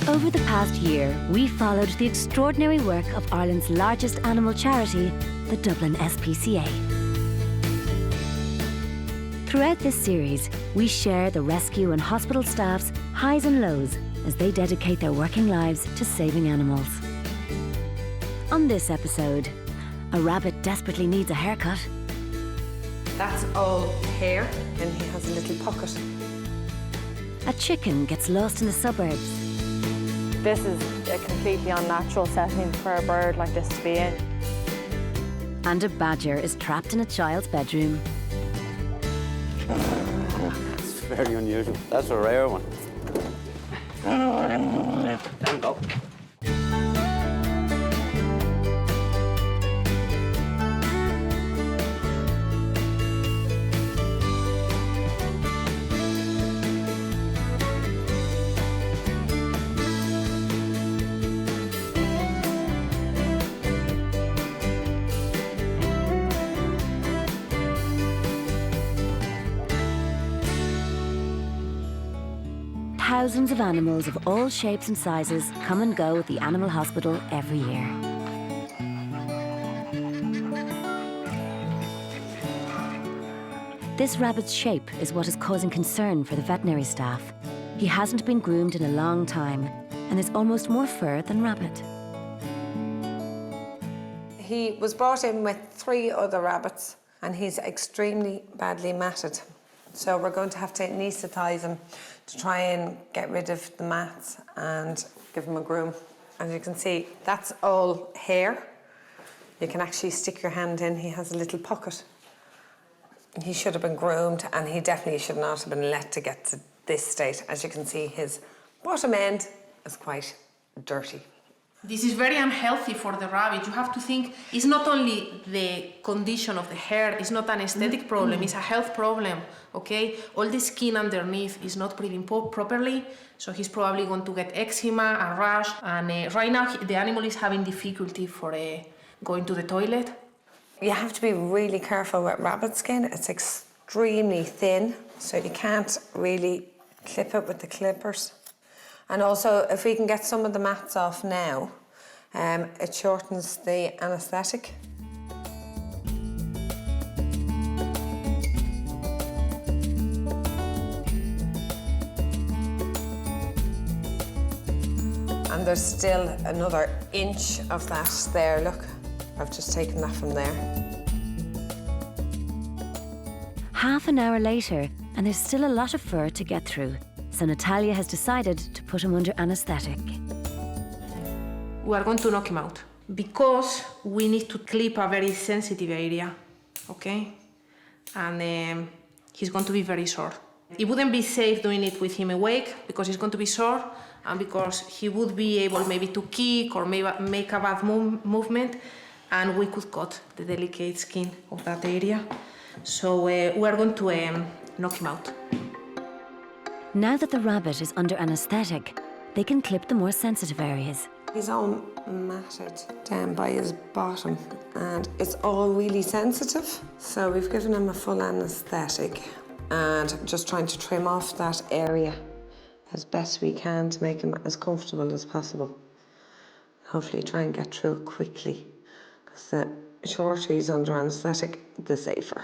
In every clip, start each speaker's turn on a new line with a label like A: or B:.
A: Over the past year, we followed the extraordinary work of Ireland's largest animal charity, the Dublin SPCA. Throughout this series, we share the rescue and hospital staff's highs and lows as they dedicate their working lives to saving animals. On this episode, a rabbit desperately needs a haircut.
B: That's all hair, and he has a little pocket.
A: A chicken gets lost in the suburbs.
C: This is a completely unnatural setting for a bird like this to be in.
A: And a badger is trapped in a child's bedroom.
D: It's very unusual. That's a rare one. There we go.
A: Thousands of animals of all shapes and sizes come and go at the animal hospital every year. This rabbit's shape is what is causing concern for the veterinary staff. He hasn't been groomed in a long time, and there's almost more fur than rabbit.
B: He was brought in with 3 other rabbits, and he's extremely badly matted. So we're going to have to anaesthetise him to try and get rid of the mats and give him a groom. As you can see, that's all hair. You can actually stick your hand in. He has a little pocket. He should have been groomed, and he definitely should not have been let to get to this state. As you can see, his bottom end is quite dirty.
E: This is very unhealthy for the rabbit. You have to think, it's not only the condition of the hair, it's not an aesthetic problem, it's a health problem, okay? All the skin underneath is not breathing properly, so he's probably going to get eczema and rash, and right now the animal is having difficulty for going to the toilet.
B: You have to be really careful with rabbit skin. It's extremely thin, so you can't really clip it with the clippers. And also, if we can get some of the mats off now, it shortens the anaesthetic. And there's still another inch of that there, look. I've just taken that from there.
A: Half an hour later, and there's still a lot of fur to get through. So Natalia has decided to put him under anaesthetic.
E: We are going to knock him out because we need to clip a very sensitive area, okay? And he's going to be very sore. It wouldn't be safe doing it with him awake because he's going to be sore and because he would be able maybe to kick or maybe make a bad movement, and we could cut the delicate skin of that area. So we are going to knock him out.
A: Now that the rabbit is under anaesthetic, they can clip the more sensitive areas.
B: He's all matted down by his bottom, and it's all really sensitive. So we've given him a full anaesthetic and just trying to trim off that area as best we can to make him as comfortable as possible. Hopefully try and get through it quickly, because the shorter he's under anaesthetic, the safer.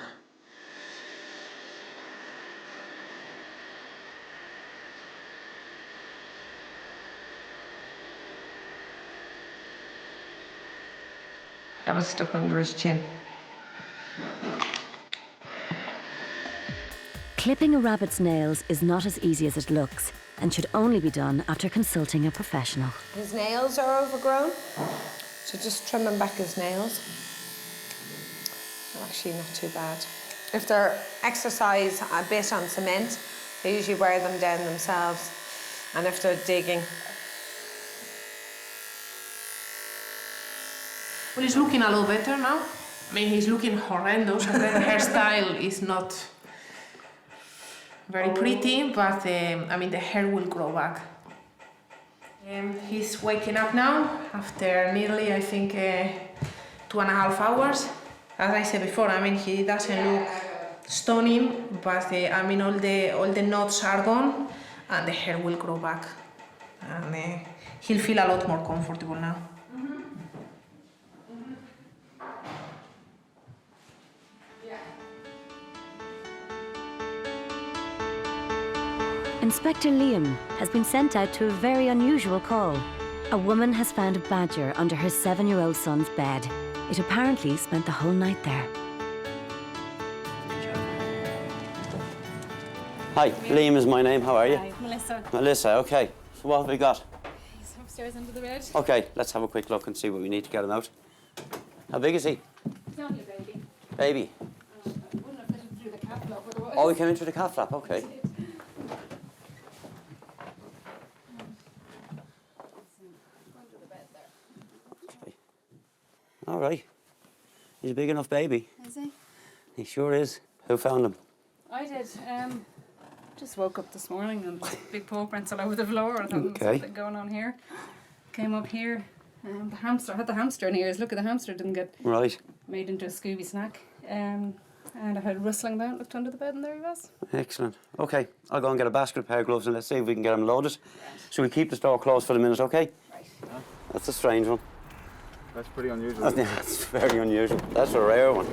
B: That was stuck under his chin.
A: Clipping a rabbit's nails is not as easy as it looks and should only be done after consulting a professional.
B: His nails are overgrown, so just trimming back his nails. They're actually not too bad. If they're exercise a bit on cement, they usually wear them down themselves. And if they're digging,
E: well, he's looking a lot better now. I mean, he's looking horrendous, and the hairstyle is not very pretty, but I mean, the hair will grow back. He's waking up now after nearly, I think, 2.5 hours. As I said before, I mean, he doesn't look stunning, but I mean, all the knots are gone, and the hair will grow back and he'll feel a lot more comfortable now.
A: Inspector Liam has been sent out to a very unusual call. A woman has found a badger under her 7-year-old son's bed. It apparently spent the whole night there.
D: Hi, Liam is my name. How are you?
F: Hi, Melissa.
D: Melissa, okay. So what have we got?
F: He's upstairs under the bed.
D: Okay, let's have a quick look and see what we need to get him out. How big is he?
F: He's only a baby.
D: Baby?
F: I wouldn't have fit him through the cat flap otherwise.
D: Oh, he came in through the cat flap, okay.
F: Under the bed there.
D: All right. He's a big enough baby.
F: Is he?
D: He sure is. Who found him?
F: I did. Just woke up this morning and big paw prints all over the floor. I thought there was
D: Okay.
F: something going on here. Came up here. The hamster, I had the hamster in here. Look at the hamster, didn't get
D: Right.
F: made into a Scooby snack. And I heard rustling about, looked under the bed, and there he was.
D: Excellent. Okay, I'll go and get a basket of pair of gloves and let's see if we can get him loaded. Should we keep the store closed for the minute, okay?
F: Right.
D: That's a strange one.
G: That's pretty unusual.
D: That's very unusual. That's a rare one.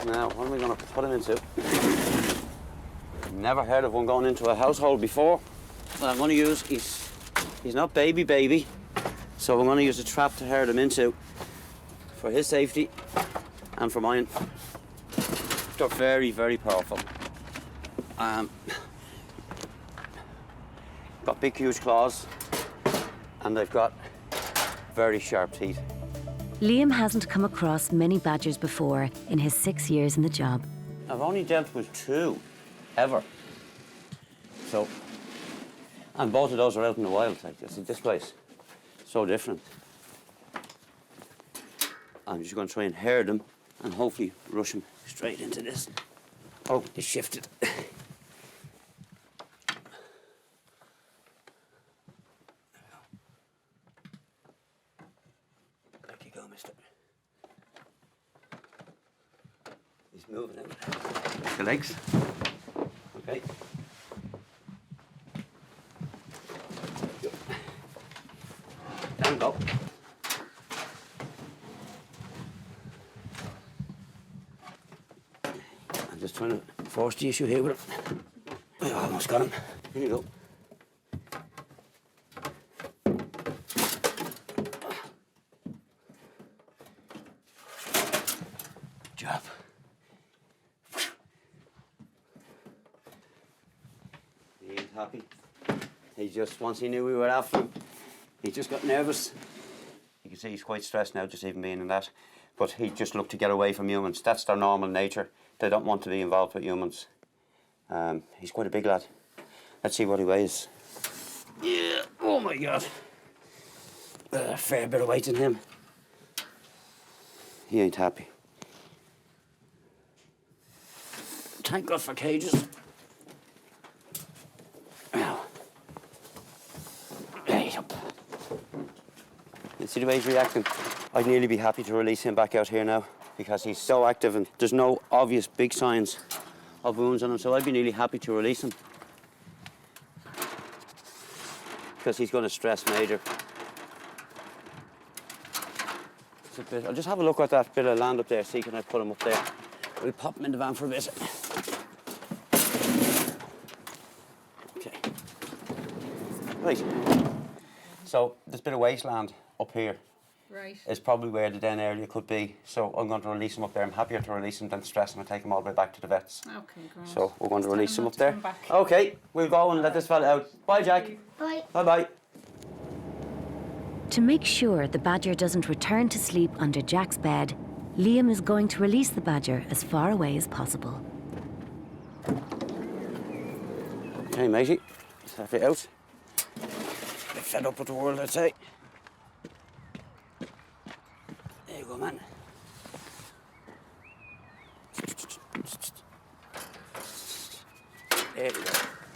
D: Now, what am I going to put him into? Never heard of one going into a household before. What I'm going to use, he's not baby, so I'm going to use a trap to herd him into for his safety and for mine. They're very, very powerful. Got big, huge claws, and they've got very sharp teeth.
A: Liam hasn't come across many badgers before in his 6 years in the job.
D: I've only dealt with 2, ever. So, and both of those are out in the wild, like this place. So different. I'm just going to try and herd them and hopefully rush them straight into this. Oh, they shifted. There you go, mister. He's moving out. The legs. Okay. Down we go. I'm just trying to force the issue here with him. I almost got him. Here you go. Good job. He ain't happy. He just, once he knew we were after him, he just got nervous. You can see he's quite stressed now, just even being in that. But he just looked to get away from humans. That's their normal nature. They don't want to be involved with humans. He's quite a big lad. Let's see what he weighs. Yeah, oh my God. A fair bit of weight in him. He ain't happy. Thank God for cages. Now. Hey, up. You see the way he's reacting? I'd nearly be happy to release him back out here now because he's so active and there's no obvious big signs of wounds on him, so I'd be nearly happy to release him because he's going to stress major. It's a bit, I'll just have a look at that bit of land up there, see can I put him up there. We'll pop him in the van for a bit. Okay. Right. So this bit of wasteland up here
F: Right.
D: is probably where the den area could be. So I'm going to release him up there. I'm happier to release him than stress him and take him all the way back to the vets.
F: Okay, great.
D: So we're going to
F: Just
D: release
F: tell
D: him
F: not
D: up
F: to
D: there.
F: come back.
D: Okay, we'll go and let this fella out. Bye, Jack.
H: Bye.
D: Bye-bye.
A: To make sure the badger doesn't return to sleep under Jack's bed, Liam is going to release the badger as far away as possible.
D: Okay, matey. Let's have it out. Bit fed up with the world, I'd say. There you go, man. There we go.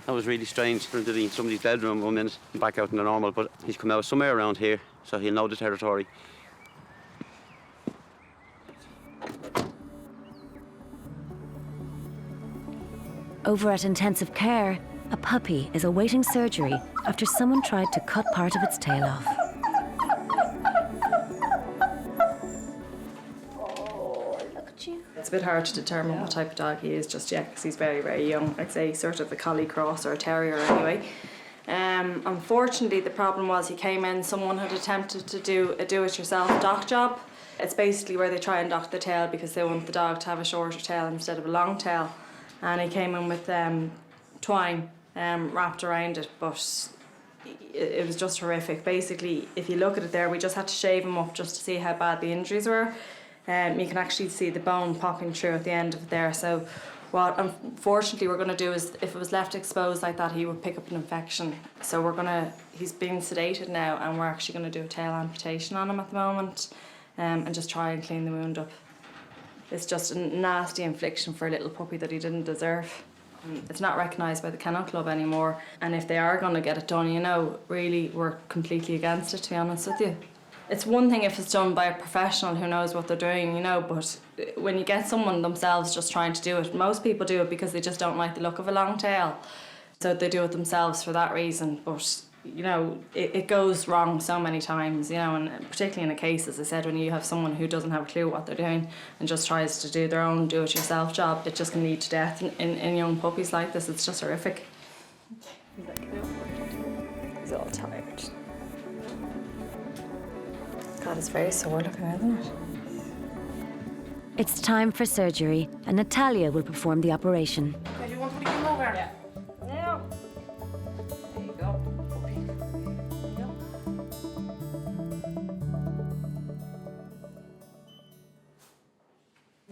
D: That was really strange for him to be in somebody's bedroom 1 minute and back out in the normal, but he's come out somewhere around here, so he'll know the territory.
A: Over at intensive care, A puppy is awaiting surgery after someone tried to cut part of its tail off.
H: It's a bit hard to determine what type of dog he is just yet because he's very, very young. I'd say sort of a collie cross or a terrier anyway. Unfortunately, the problem was he came in, someone had attempted to do a do-it-yourself dock job. It's basically where they try and dock the tail because they want the dog to have a shorter tail instead of a long tail. And he came in with twine wrapped around it, but it was just horrific. Basically, if you look at it there, we just had to shave him up just to see how bad the injuries were. You can actually see the bone popping through at the end of it there. So what unfortunately we're going to do is, if it was left exposed like that, he would pick up an infection. So he's being sedated now, and we're actually going to do a tail amputation on him at the moment, and just try and clean the wound up. It's just a nasty infliction for a little puppy that he didn't deserve. It's not recognised by the Kennel Club anymore, and if they are going to get it done, really we're completely against it, to be honest with you. It's one thing if it's done by a professional who knows what they're doing, but when you get someone themselves just trying to do it, most people do it because they just don't like the look of a long tail. So they do it themselves for that reason. But, it goes wrong so many times, and particularly in a case, as I said, when you have someone who doesn't have a clue what they're doing and just tries to do their own do-it-yourself job, it just can lead to death in young puppies like this. It's just horrific.
C: He's all tired. God, it's very sore looking, isn't it?
A: It's time for surgery, and Natalia will perform the operation.
E: Do you want to come over?
C: Yeah. Yeah. There you go.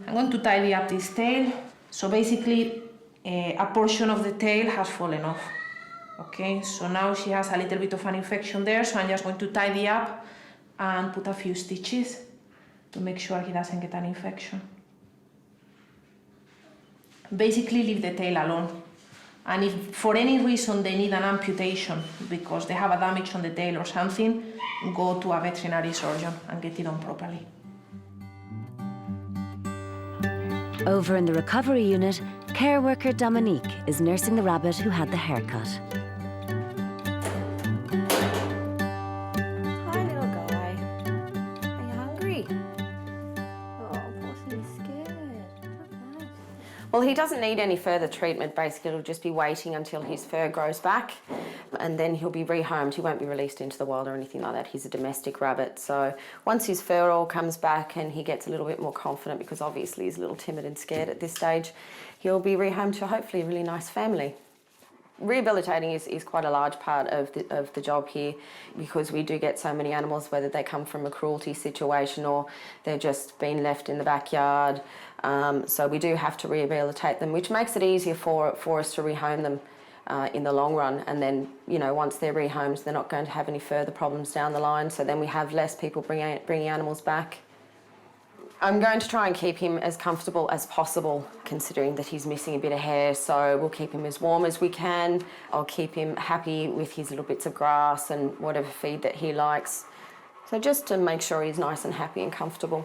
E: I'm going to tidy up this tail. So basically, a portion of the tail has fallen off. Okay, so now she has a little bit of an infection there, so I'm just going to tidy up and put a few stitches to make sure he doesn't get an infection. Basically, leave the tail alone. And if for any reason they need an amputation because they have a damage on the tail or something, go to a veterinary surgeon and get it done properly.
A: Over in the recovery unit, care worker Dominique is nursing the rabbit who had the haircut.
I: Hi, little guy. Are you hungry? Oh, poor thing, he's scared. Not bad. Well, he doesn't need any further treatment. Basically, it'll just be waiting until his fur grows back, and then he'll be rehomed. He won't be released into the wild or anything like that. He's a domestic rabbit. So once his fur all comes back and he gets a little bit more confident, because obviously he's a little timid and scared at this stage, he'll be rehomed to hopefully a really nice family. Rehabilitating is quite a large part of the job here, because we do get so many animals, whether they come from a cruelty situation or they're just been left in the backyard. So we do have to rehabilitate them, which makes it easier for us to rehome them in the long run. And then, once they're rehomed, they're not going to have any further problems down the line. So then we have less people bringing animals back. I'm going to try and keep him as comfortable as possible, considering that he's missing a bit of hair, so we'll keep him as warm as we can. I'll keep him happy with his little bits of grass and whatever feed that he likes. So just to make sure he's nice and happy and comfortable.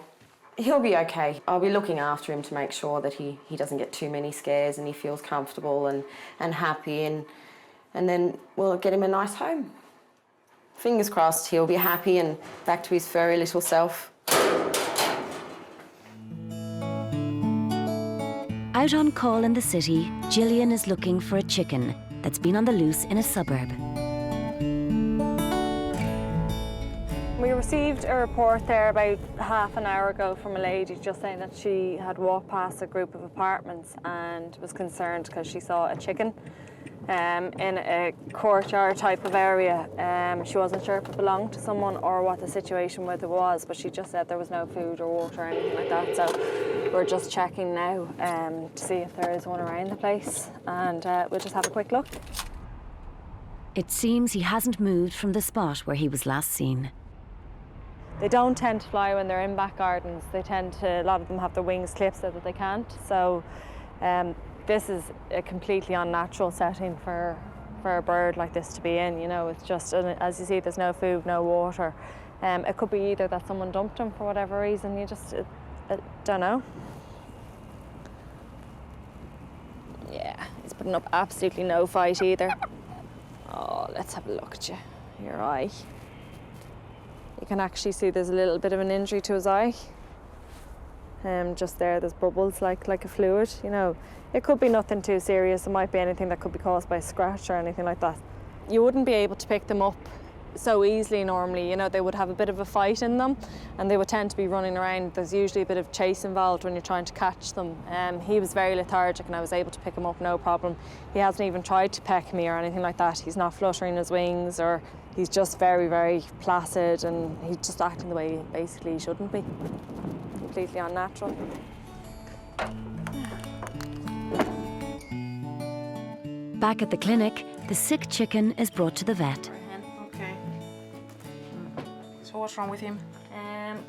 I: He'll be okay. I'll be looking after him to make sure that he doesn't get too many scares and he feels comfortable and happy, and then we'll get him a nice home. Fingers crossed he'll be happy and back to his furry little self.
A: Out on call in the city, Gillian is looking for a chicken that's been on the loose in a suburb.
C: We received a report there about half an hour ago from a lady just saying that she had walked past a group of apartments and was concerned because she saw a chicken in a courtyard type of area. She wasn't sure if it belonged to someone or what the situation with it was, but she just said there was no food or water or anything like that. So we're just checking now to see if there is one around the place, and we'll just have a quick look.
A: It seems he hasn't moved from the spot where he was last seen.
C: They don't tend to fly when they're in back gardens. A lot of them have their wings clipped so that they can't. So this is a completely unnatural setting for a bird like this to be in. It's just, as you see, there's no food, no water. It could be either that someone dumped him for whatever reason. I don't know. Yeah, He's putting up absolutely no fight either. Oh, let's have a look at you. Your eye. You can actually see there's a little bit of an injury to his eye. Just there's bubbles like a fluid, you know. It could be nothing too serious. It might be anything that could be caused by a scratch or anything like that. You wouldn't be able to pick them up so easily normally, you know. They would have a bit of a fight in them and they would tend to be running around. There's usually a bit of chase involved when you're trying to catch them. He was very lethargic and I was able to pick him up no problem. He hasn't even tried to peck me or anything like that. He's not fluttering his wings, or he's just very, very placid, and he's just acting the way basically he shouldn't be. Completely unnatural.
A: Back at the clinic, the sick chicken is brought to the vet.
E: Okay. So what's wrong with him?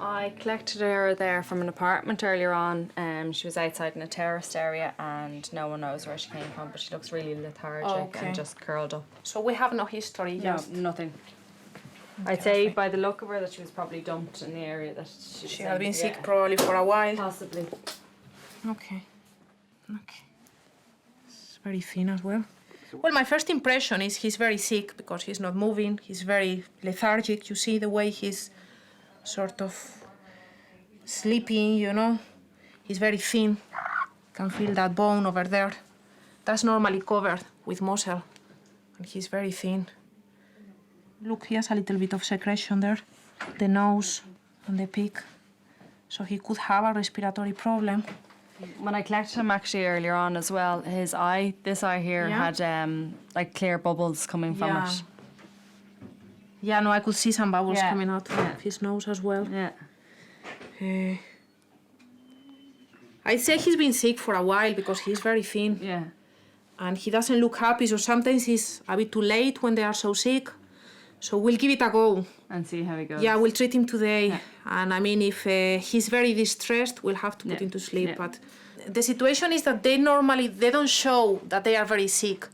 C: I collected her there from an apartment earlier on. She was outside in a terraced area and no one knows where she came from, but she looks really lethargic and just curled up.
E: So we have no history, just...
C: No, nothing. I'd say by the look of her that she was probably dumped in the area that
E: She had been sick probably for a while.
C: Possibly.
E: Okay. It's very thin as well. Well, my first impression is he's very sick because he's not moving. He's very lethargic. You see the way he's sort of sleeping, you know. He's very thin. Can feel that bone over there. That's normally covered with muscle. And he's very thin. Look, he has a little bit of secretion there. The nose and the peak. So he could have a respiratory problem.
C: When I collected him actually earlier on as well, his eye, this eye here, had like clear bubbles coming from it.
E: Yeah, no, I could see some bubbles coming out of his nose as well.
C: Yeah.
E: I'd say he's been sick for a while because he's very thin.
C: Yeah.
E: And he doesn't look happy, so sometimes he's a bit too late when they are so sick. So we'll give it a go.
C: And see how he goes.
E: Yeah, we'll treat him today. Yeah. And I mean, if he's very distressed, we'll have to put him to sleep. Yeah. But the situation is that they don't show that they are very sick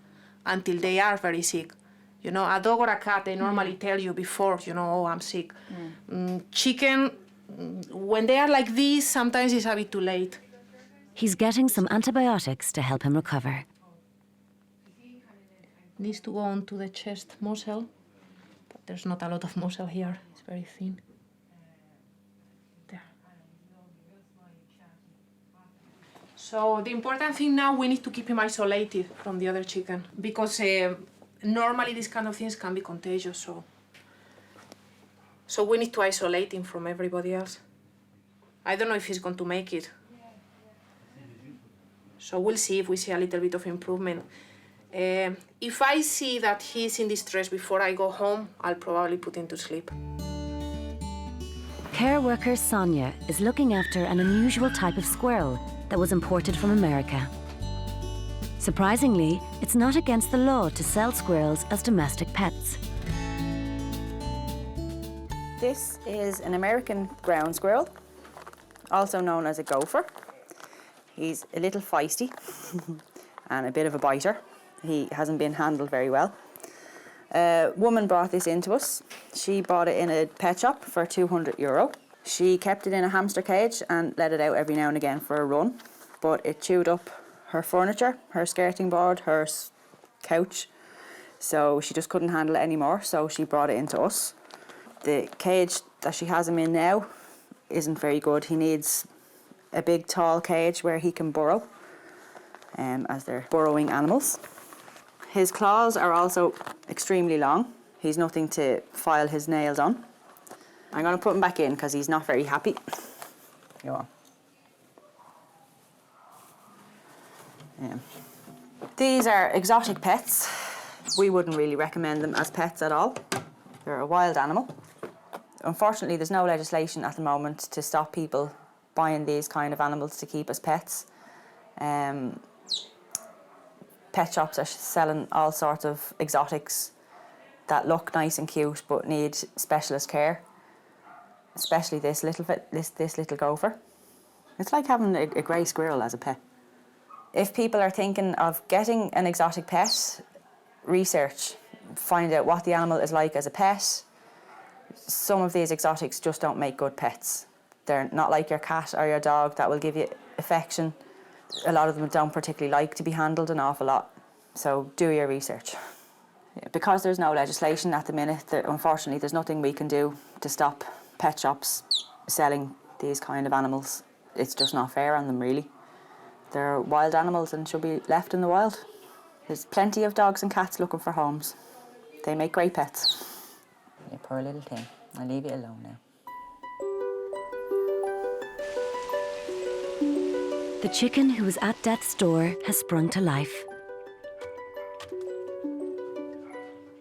E: until they are very sick. You know, a dog or a cat, they normally tell you before, you know, oh, I'm sick. Chicken, when they are like this, sometimes it's a bit too late.
A: He's getting some antibiotics to help him recover.
E: Needs to go onto the chest muscle. There's not a lot of muscle here. It's very thin. There. So the important thing now, we need to keep him isolated from the other chicken because normally these kind of things can be contagious. So we need to isolate him from everybody else. I don't know if he's going to make it. So we'll see if we see a little bit of improvement. If I see that he's in distress before I go home, I'll probably put him to sleep.
A: Care worker Sonia is looking after an unusual type of squirrel that was imported from America. Surprisingly, it's not against the law to sell squirrels as domestic pets.
J: This is an American ground squirrel, also known as a gopher. He's a little feisty and a bit of a biter. He hasn't been handled very well. A woman brought this into us. She bought it in a pet shop for €200. She kept it in a hamster cage and let it out every now and again for a run, but it chewed up her furniture, her skirting board, her couch, so she just couldn't handle it anymore, so she brought it into us. The cage that she has him in now isn't very good. He needs a big tall cage where he can burrow, as they're burrowing animals. His claws are also extremely long. He's nothing to file his nails on. I'm going to put him back in because he's not very happy. Go on. These are exotic pets. We wouldn't really recommend them as pets at all. They're a wild animal. Unfortunately, there's no legislation at the moment to stop people buying these kind of animals to keep as pets. Pet shops are selling all sorts of exotics that look nice and cute but need specialist care, especially this little gopher. It's like having a grey squirrel as a pet. If people are thinking of getting an exotic pet, research, find out what the animal is like as a pet. Some of these exotics just don't make good pets. They're not like your cat or your dog that will give you affection. A lot of them don't particularly like to be handled an awful lot. So do your research. Because there's no legislation at the minute, unfortunately there's nothing we can do to stop pet shops selling these kind of animals. It's just not fair on them, really. They're wild animals and should be left in the wild. There's plenty of dogs and cats looking for homes. They make great pets. You poor little thing. I'll leave you alone now.
A: The chicken who was at death's door has sprung to life.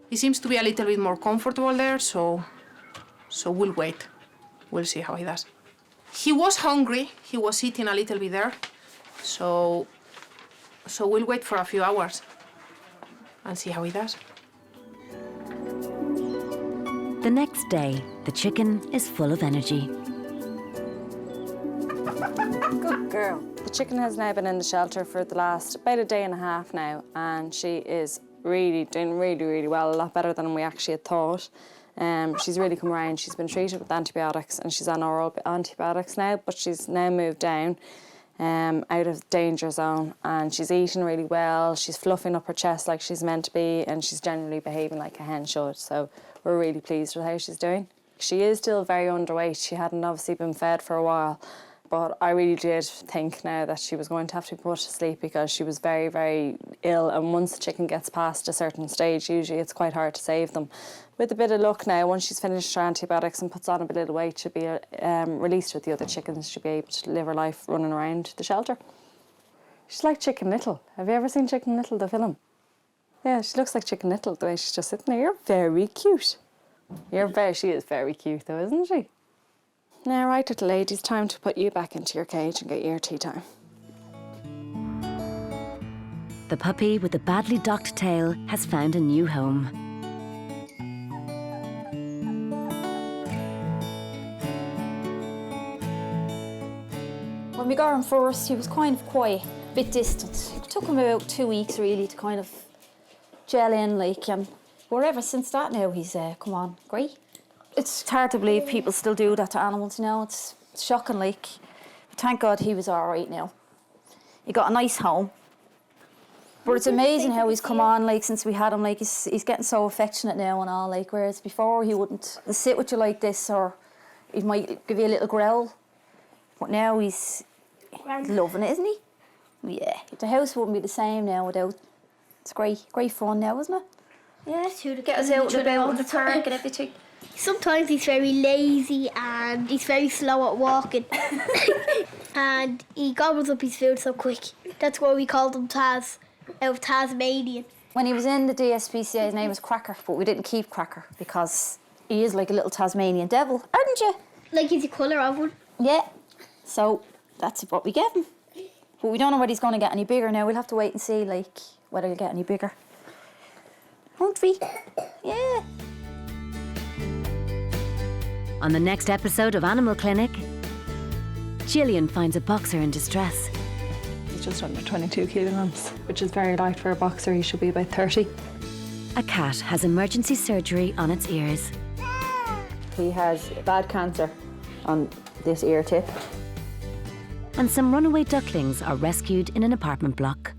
E: He seems to be a little bit more comfortable there, so we'll wait. We'll see how he does. He was hungry. He was eating a little bit there, so we'll wait for a few hours and see how he does.
A: The next day, the chicken is full of energy.
H: Good girl. The chicken has now been in the shelter for the last about a day and a half now, and she is really doing really well, a lot better than we actually had thought. She's really come around. She's been treated with antibiotics and she's on oral antibiotics now, but she's now moved down out of danger zone, and she's eating really well. She's fluffing up her chest like she's meant to be, and she's generally behaving like a hen should. So we're really pleased with how she's doing. She is still very underweight. She hadn't obviously been fed for a while, but I really did think now that she was going to have to be put to sleep because she was very ill, and once the chicken gets past a certain stage, usually it's quite hard to save them. With a bit of luck now, once she's finished her antibiotics and puts on a bit of weight, she'll be released with the other chickens. She'll be able to live her life running around the shelter. She's like Chicken Little. Have you ever seen Chicken Little, the film? Yeah, she looks like Chicken Little, the way she's just sitting there. You're very cute. She is very cute though, isn't she? Now, right, little lady, it's time to put you back into your cage and get your tea time.
A: The puppy with the badly docked tail has found a new home.
K: When we got him first, he was kind of quiet, a bit distant. It took him about 2 weeks, really, to kind of gel in, but ever since that now, he's come on, great. It's hard to believe people still do that to animals, you know. It's shocking, But thank God he was all right now. He got a nice home. But it's amazing how he's come on, since we had him, he's getting so affectionate now and all, whereas before he wouldn't sit with you like this, or he might give you a little growl. But now he's loving it, isn't he? Yeah. The house wouldn't be the same now without. It's great fun now, isn't it?
L: Yeah, to
K: Get us out and about in the park and everything.
L: Sometimes he's very lazy and he's very slow at walking. And he gobbles up his food so quick. That's why we called him Taz, out of Tasmanian.
K: When he was in the DSPCA, his name was Cracker, but we didn't keep Cracker because he is like a little Tasmanian devil, aren't you?
L: Like he's the colour of one.
K: Yeah. So that's what we gave him. But we don't know whether he's going to get any bigger now. We'll have to wait and see, whether he'll get any bigger. Won't we? Yeah.
A: On the next episode of Animal Clinic, Gillian finds a boxer in distress.
H: He's just under 22 kilograms, which is very light for a boxer. He should be about 30.
A: A cat has emergency surgery on its ears.
J: He has bad cancer on this ear tip.
A: And some runaway ducklings are rescued in an apartment block.